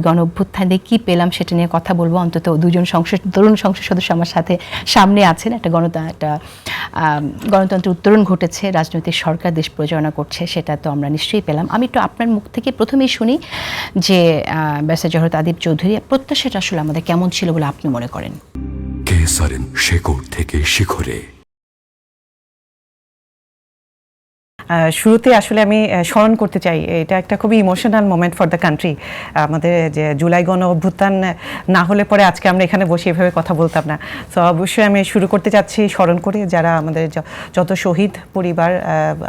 গণ অভ্যুত্থানে কী পেলাম সেটা নিয়ে কথা বলবো। অন্তত দুজন তরুণ সংসদ সদস্য আমার সাথে সামনে আছেন। একটা গণতন্ত্রের উত্তরণ ঘটেছে, রাজনৈতিক সরকার দেশ পরিচালনা করছে, সেটা তো আমরা নিশ্চয়ই পেলাম। আমি একটু আপনার মুখ থেকে প্রথমেই শুনি যে ব্যারিস্টার জহরত আদিব চৌধুরী, প্রত্যাশাটা আসলে আমাদের কেমন ছিল বলে আপনি মনে করেন? কেসারেন শেকড় থেকে শিখরে। শুরুতে আসলে আমি স্মরণ করতে চাই, এটা একটা খুবই emotional moment for the country. আমাদের যে জুলাই গণ অভ্যুত্থান না হলে পরে আজকে আমরা এখানে বসে এভাবে কথা বলতাম না। তো অবশ্যই আমি শুরু করতে চাচ্ছি স্মরণ করে যারা আমাদের যত শহীদ পরিবার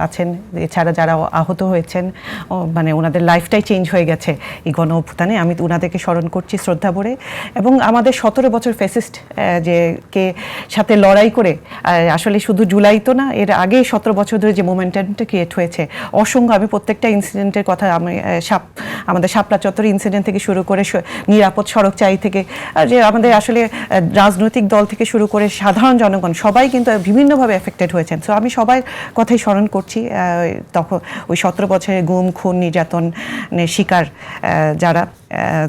আছেন, এছাড়া যারা আহত হয়েছেন, মানে ওনাদের লাইফটাই চেঞ্জ হয়ে গেছে এই গণ অভ্যুত্থানে। আমি ওনাদেরকে স্মরণ করছি শ্রদ্ধা ভরে। এবং আমাদের 17 বছর ফ্যাসিস্ট যে কে সাথে লড়াই করে, আসলে শুধু জুলাই তো না, এর আগে 17 বছর ধরে যে মোমেন্টামটা ক্রিয়েট হয়েছে, অসংখ্য, আমি প্রত্যেকটা ইনসিডেন্টের কথা, আমি আমাদের শাপলা চত্বর ইনসিডেন্ট থেকে শুরু করে নিরাপদ সড়ক চাই থেকে, যে আমাদের আসলে রাজনৈতিক দল থেকে শুরু করে সাধারণ জনগণ সবাই কিন্তু বিভিন্নভাবে এফেক্টেড হয়েছেন। সো আমি সবার কথাই স্মরণ করছি। তখন ওই 17 বছরের গুম, খুন, নির্যাতনের শিকার যারা।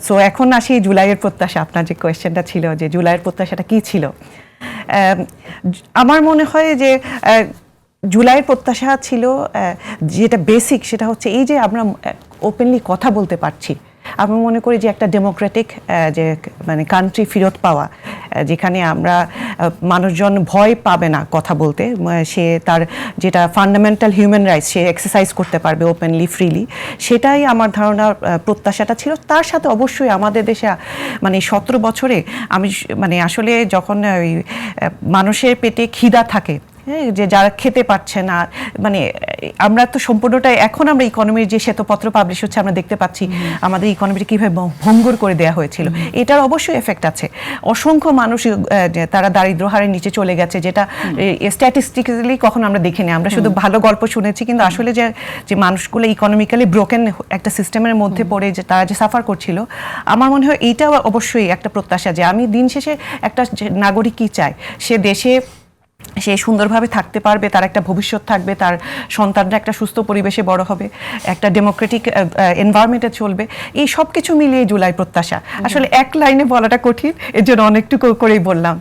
সো এখন আসি জুলাইয়ের প্রত্যাশা। আপনার যে কোয়েশ্চেনটা ছিল যে জুলাইয়ের প্রত্যাশাটা কী ছিল, আমার মনে হয় যে জুলাইয়ের প্রত্যাশা ছিল যেটা বেসিক, সেটা হচ্ছে এই যে আমরা ওপেনলি কথা বলতে পারছি। আমি মনে করি যে একটা ডেমোক্রেটিক যে মানে কান্ট্রি ফেরত পাওয়া, যেখানে আমরা মানুষজন ভয় পাবে না কথা বলতে, সে তার যেটা ফান্ডামেন্টাল হিউম্যান রাইটস সে এক্সারসাইজ করতে পারবে ওপেনলি, ফ্রিলি, সেটাই আমার ধারণা প্রত্যাশাটা ছিল। তার সাথে অবশ্যই আমাদের দেশে মানে 17 বছরে আমি মানে আসলে যখন ওই মানুষের পেটে খিদা থাকে, যে যারা খেতে পারছে না, মানে আমরা তো সম্পূর্ণটাই এখন আমরা ইকোনমির যে শ্বেতপত্র পাবলিশ হচ্ছে আমরা দেখতে পাচ্ছি আমাদের ইকোনমিটা কীভাবে ভঙ্গুর করে দেওয়া হয়েছিল। এটার অবশ্যই এফেক্ট আছে। অসংখ্য মানুষ তারা দারিদ্র হারের নিচে চলে গেছে, যেটা স্ট্যাটিস্টিক্যালি কখনো আমরা দেখিনি। আমরা শুধু ভালো গল্প শুনেছি, কিন্তু আসলে যে মানুষগুলো ইকোনমিক্যালি ব্রোকেন একটা সিস্টেমের মধ্যে পড়ে যে তারা যে সাফার করছিল, আমার মনে হয় এইটাও অবশ্যই একটা প্রত্যাশা যে আমি দিন শেষে একটা নাগরিক কী চায়, সে দেশে সে সুন্দরভাবে থাকতে পারবে, তার একটা ভবিষ্যৎ থাকবে, তার সন্তানরা একটা সুস্থ পরিবেশে বড় হবে, একটা ডেমোক্রেটিক এনভায়রনমেন্টে চলবে। এই সব কিছু মিলিয়ে জুলাই প্রত্যাশা আসলে এক লাইনে বলাটা কঠিন, এর জন্য অনেকটুকু করেই বললাম